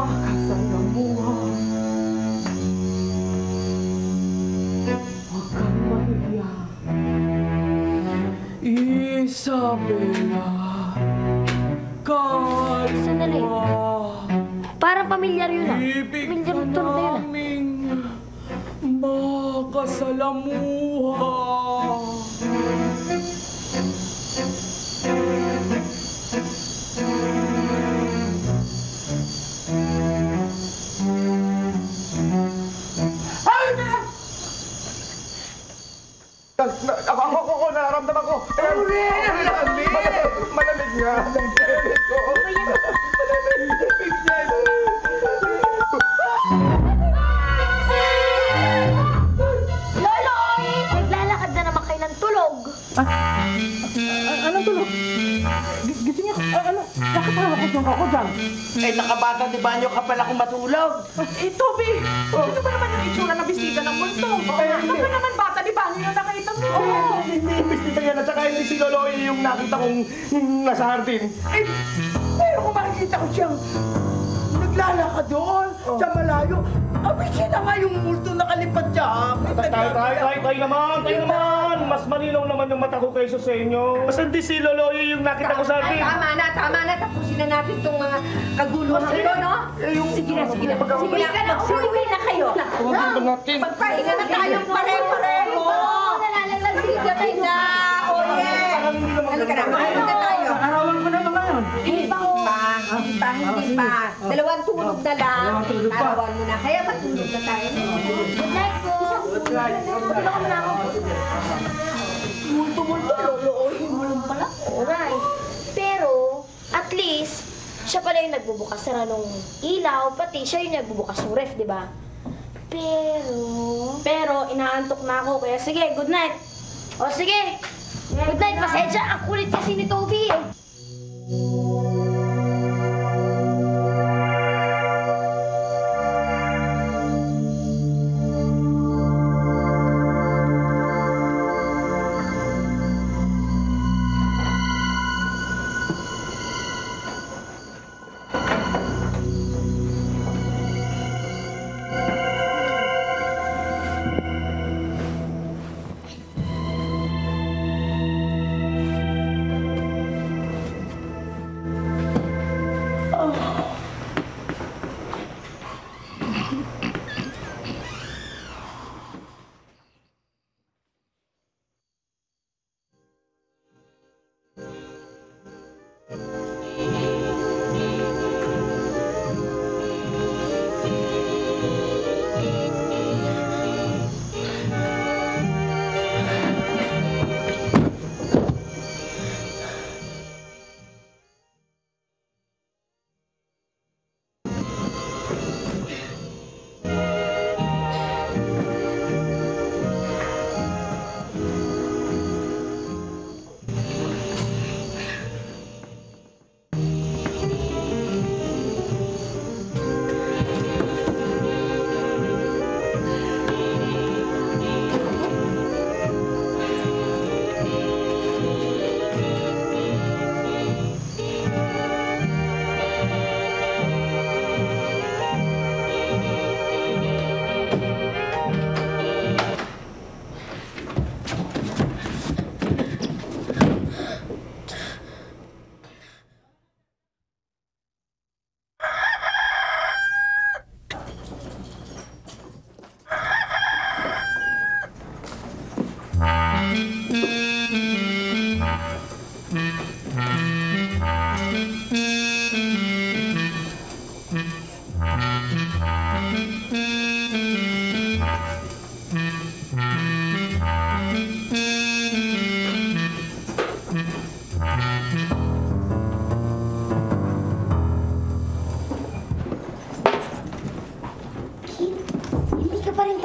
Makasalamuha. Huwag kang mahiya. Isabela. Sandali. Parang pamilyar yun ah. Ibig Pamilyar ka yung tunog na yun ah. naming makasalamuha. Ako, nararamdaman ko. Malamig nga. Malamig ko. Malamig nga. Lolo! Naglalakad na naman kayo ng tulog. Anong tulog? Gising ako. Bakit nakakasong ako dyan? Nakabata di banyo ka pala kung matulog. Toby! Ano ba naman yung itsura ng bisita ng multo? Ano ba naman bata di banyo yung nakita mo? Hindi imbestiga yan at saka hindi si Loloy yung nakita kong nasa hardin. Pero kung makikita ko siyang naglalakad doon sa malayo, siya na nga yung multo nakalipad dyan. Tayo naman! Mas malinaw naman yung mata ko kaysa sa inyo. Mas hindi si Loloy yung nakita ko sa hardin. Tama na. Tapusin na natin itong mga kaguluhan ito, no? Sige na. Sige na. Uwi na kayo. Magpahinga na tayong pare-pareho. Sige na. Oye. Halika na. Magpahinga na tayo. Arawan ko na naman yun. Hindi pa. Dalawang tulog na lang. Arawan mo na. Kaya matulog na tayo. Good night po. Tulog na ako. Multo, lolo. Pala? Alright. Pero, at least, siya pala yung nagbubukas sara nung ilaw, pati siya yung nagbubukas ng ref, di ba? Pero, inaantok na ako, kaya sige, good night. O sige, good night, pasensya. Ang kulit kasi ni Toby eh.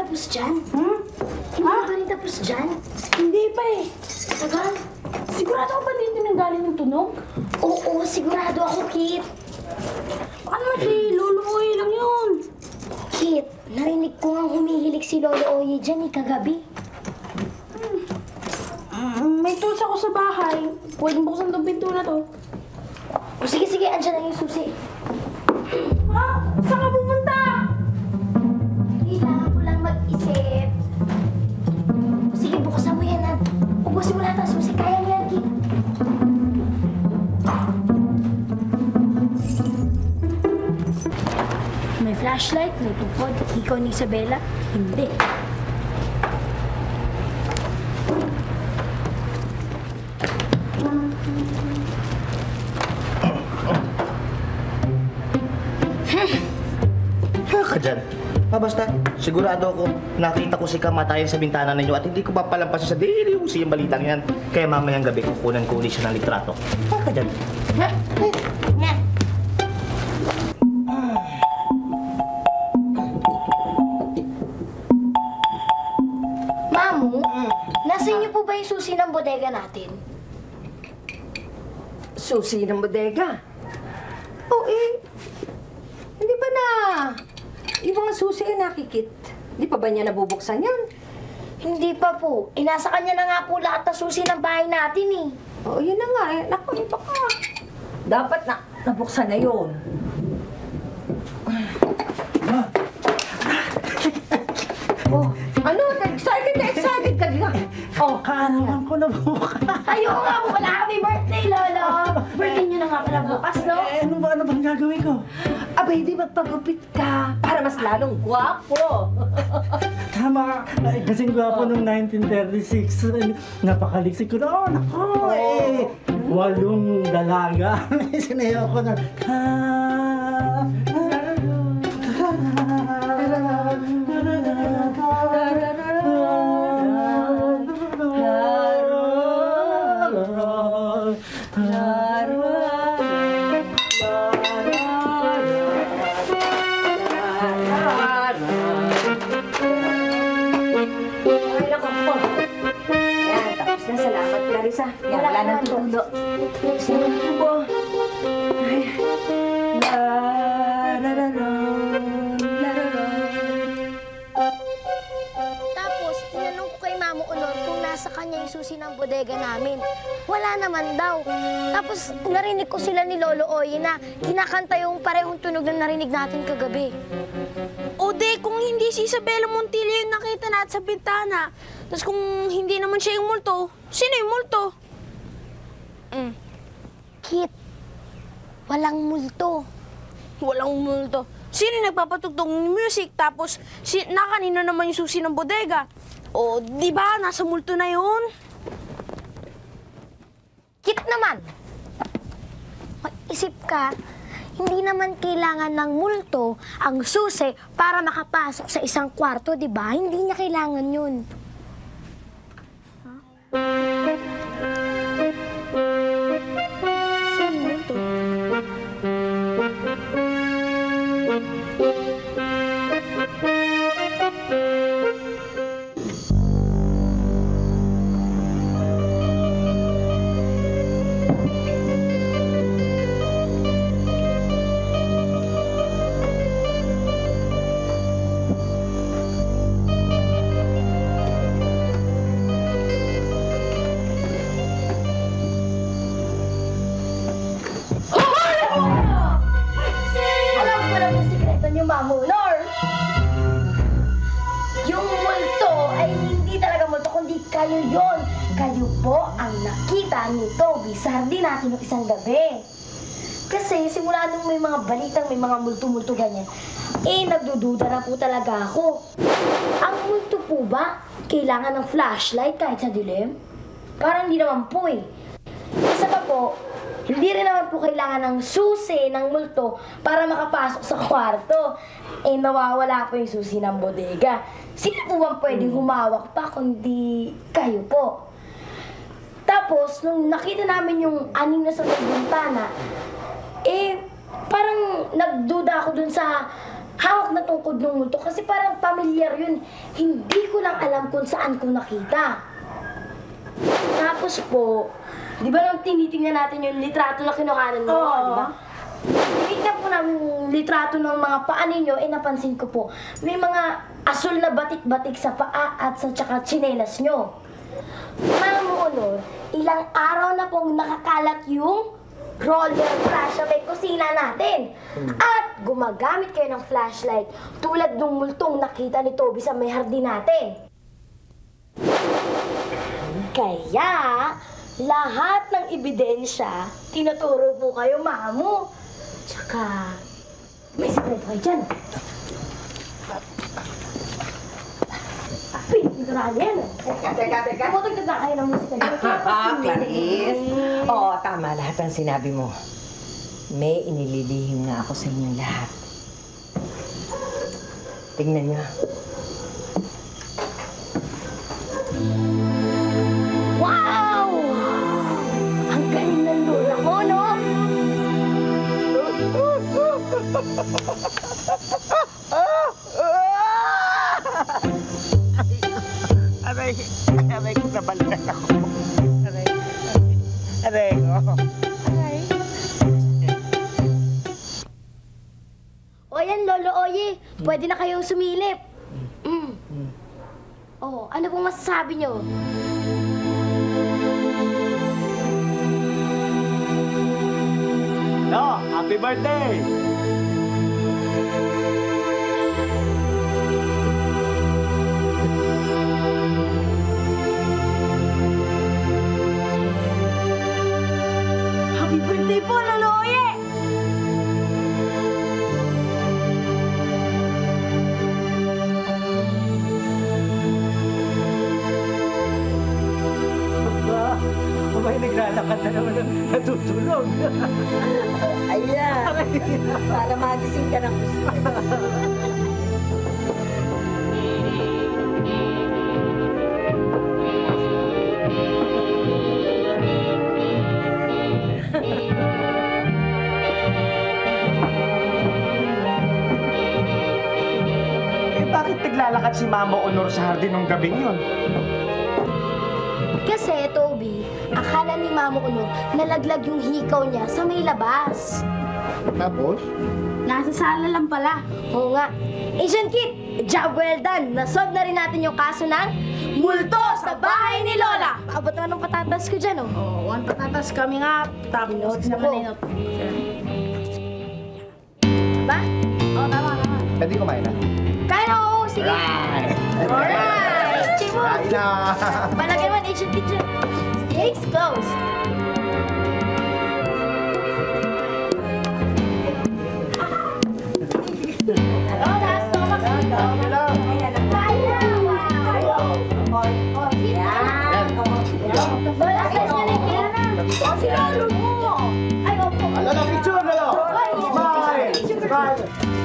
tapos dyan? Hindi ka rin tapos dyan? Hindi pa eh. Tagal? Sigurado ka ba dito nanggaling ng tunog? Oo, sigurado ako, Kit. Baka naman si Lolo Oye lang yun. Kit, narinig ko nga humihilik si Lolo Oye dyan kagabi. May tools ako sa bahay. Pwedeng buksan itong pinto na to. O sige, andyan na yung susi. Ha? Sa May flashlight, may tupod. Ikaw ni Isabela, hindi. Ka dyan. Basta, sigurado ako, nakita ko si kamatayan sa bintana ninyo at hindi ko papalampasin sa daily usi yung balitang yan. Kaya mamayang gabi kukunan ko ulit siya ng litrato. Ka dyan. Mamu, nasa inyo po ba yung susi ng bodega natin? Susi ng bodega. Oh, hindi ba na yung mga susi ay nakikit? Hindi pa ba niya nabubuksan yun? Hindi pa po. Inasa kanya na nga po lahat ng susi ng bahay natin eh. Oo, yun na nga eh. Naku, iba ka. Dapat na nabuksan na yun. Oh, ano? Excited ka na. Oh, Kaarawan ko na bukas. Ayoko nga po pala. Happy birthday, Lolo! Birthday niyo na nga pala bukas, no? Ano bang gagawin ko? abay, di magpagupit ka para mas lalong gwapo. Tama, kasing gwapo nung 1936. Napakaliksik ko na. Oh, nako, walong dalaga. Sinayaw ko na. Salamat, Clarissa. Yan, wala nang tutulo. Yes, naman ito po. Ay. Tapos, tinanong ko kay Mamo Honor kung nasa kanya yung susi ng bodega namin. Wala naman daw. Tapos, narinig ko sila ni Lolo Oye na kinakanta yung parehong tunog na narinig natin kagabi. O de, kung hindi si Isabela Montilla yung nakita natin sa bintana, tapos kung hindi naman siya yung multo, sino yung multo? Kit, walang multo. Walang multo. Sino yung nagpapatugtog ng music, tapos nakanino naman yung susi ng bodega? O, di ba, nasa multo na yun? Kit naman! Mag-isip ka, hindi naman kailangan ng multo ang susi para makapasok sa isang kwarto, di ba? Hindi niya kailangan yun. Sino yung multo? Alam ko na yung sikreto niyo, Mamo Honor! Yung multo ay hindi talaga multo, kundi kayo yon. Kayo po ang nakita ni Toby sa hardin natin ng isang gabi. Kasi simula nung may mga balitang may mga multo-multo ganyan, nagdududa na po talaga ako. Ang multo po ba, kailangan ng flashlight kahit sa dilim? Parang hindi naman po eh. Isa pa po, hindi rin naman po kailangan ng susi ng multo para makapasok sa kwarto. Nawawala po yung susi ng bodega. Sino po bang pwedeng humawak pa kundi kayo po? Tapos, nung nakita namin yung aning na sa may bintana, parang nagduda ako dun sa hawak na tungkod ng multo kasi parang pamilyar yun. Hindi ko lang alam kung saan ko nakita. Tapos po, di ba nung tinitingnan natin yung litrato na kinuhanan mo, di ba? Tinignan po namin yung litrato ng mga paa ninyo, napansin ko po, may mga asul na batik-batik sa paa at sa tsaka tsinelas nyo. Mamo Honor, ilang araw na pong nakakalat yung roller flash sa may kusina natin. At gumagamit kayo ng flashlight tulad ng multong nakita ni Toby sa may hardin natin. Kaya, lahat ng ebidensya, tinuturo po kayo, Mamo. Tsaka, May sikreto kayo dyan. Pinigurahan yan. Teka. Tumutugtog na kayo ng musika niyo. Clarice. Oo, tama lahat ang sinabi mo. May inililihim na ako sa inyong lahat. Tingnan niyo. Wow! Ang galing ng lola ko, no? Aray ko, nabalikan ako. Aray ko. O yan, Lolo Oye. Pwede na kayong sumilip. Oh, ano pong masasabi nyo? No, happy birthday! Happy birthday po, Lolo Oye! Abay, naglalakad na naman ng natutulog. Ayan. Para magising ka ng gusto. Bakit naglalakad si Mama Honor sa hardin ng gabing yun? Kasi, Toby, akala ni Mamo Honor nalaglag yung hikaw niya sa may labas. Tapos? Nasa sala lang pala. Oo nga. Agent Kit, job well done. Nasolve na rin natin yung kaso ng multo sa bahay ni Lola. Paabot naman ng patatas ko dyan, oh. Oh, one patatas kami nga. Tapos Notes na naman po. inot. Ba? Oh, tama. Pwede kumain na. Kaya na, oo. Sige. Right! Alright. Chimo. Kain na! Palagay naman, Agent Kit dyan. Case closed. Lola, stomach dito. Kain na! Lola, saan niya na? O, si Lolo mo. Ay, opo. Alala, picture na lang! Smile! Smile!